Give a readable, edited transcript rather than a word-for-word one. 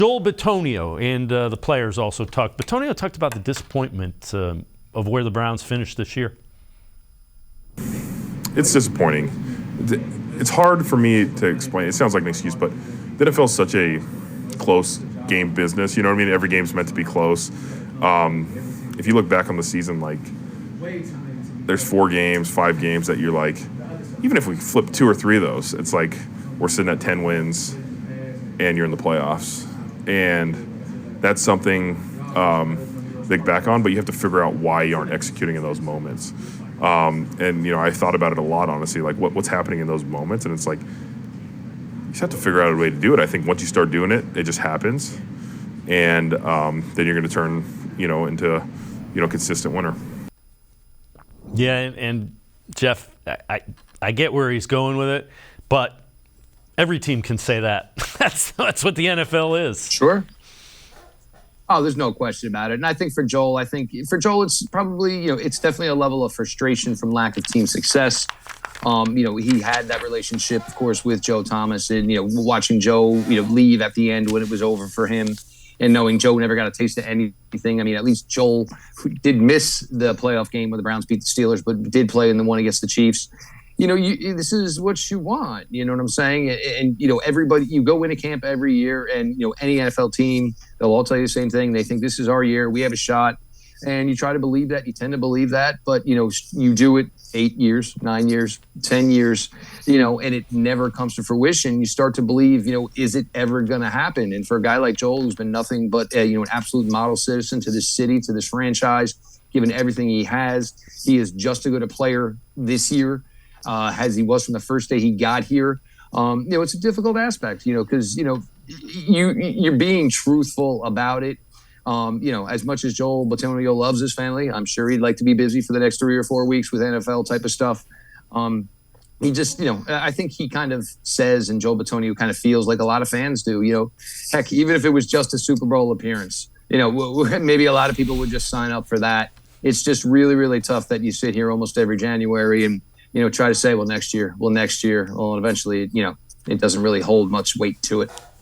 Joel Bitonio and the players also talked. Bitonio talked about the disappointment of where the Browns finished this year. It's disappointing. It's hard for me to explain. It sounds like an excuse, but the NFL is such a close game business. You know what I mean? Every game's meant to be close. If you look back on the season, like, there's 4 games, 5 games that you're like, even if we flip 2 or 3 of those, it's like we're sitting at 10 wins and you're in the playoffs. And that's something to think back on, but you have to figure out why you aren't executing in those moments. And, you know, I thought about it a lot, honestly, like what's happening in those moments. And it's like, you just have to figure out a way to do it. I think once you start doing it, it just happens. And then you're going to turn, you know, into, you know, consistent winner. Yeah, and Jeff, I get where he's going with it, but every team can say that. That's what the NFL is. Sure. Oh, there's no question about it. And I think for Joel, it's probably, you know, it's definitely a level of frustration from lack of team success. You know, he had that relationship, of course, with Joe Thomas, and, you know, watching Joe, you know, leave at the end when it was over for him, and knowing Joe never got a taste of anything. I mean, at least Joel, who did miss the playoff game where the Browns beat the Steelers, but did play in the one against the Chiefs. You know, this is what you want. You know what I'm saying? And, you know, everybody, you go into camp every year, and, you know, any NFL team, they'll all tell you the same thing. They think this is our year. We have a shot. And you try to believe that. You tend to believe that. But, you know, you do it 8 years, 9 years, 10 years, you know, and it never comes to fruition. You start to believe, you know, is it ever going to happen? And for a guy like Joel, who's been nothing but, you know, an absolute model citizen to this city, to this franchise, given everything he is just as good a player this year as he was from the first day he got here. You know, it's a difficult aspect, you know, because, you know, you're being truthful about it. You know, as much as Joel Bitonio loves his family, I'm sure he'd like to be busy for the next 3 or 4 weeks with NFL type of stuff. He just, you know, I think he kind of says, and Joel Bitonio kind of feels like a lot of fans do, you know, heck, even if it was just a Super Bowl appearance, you know, maybe a lot of people would just sign up for that. It's just really, really tough that you sit here almost every January and, you know, try to say, well, next year. Well, and eventually, you know, it doesn't really hold much weight to it.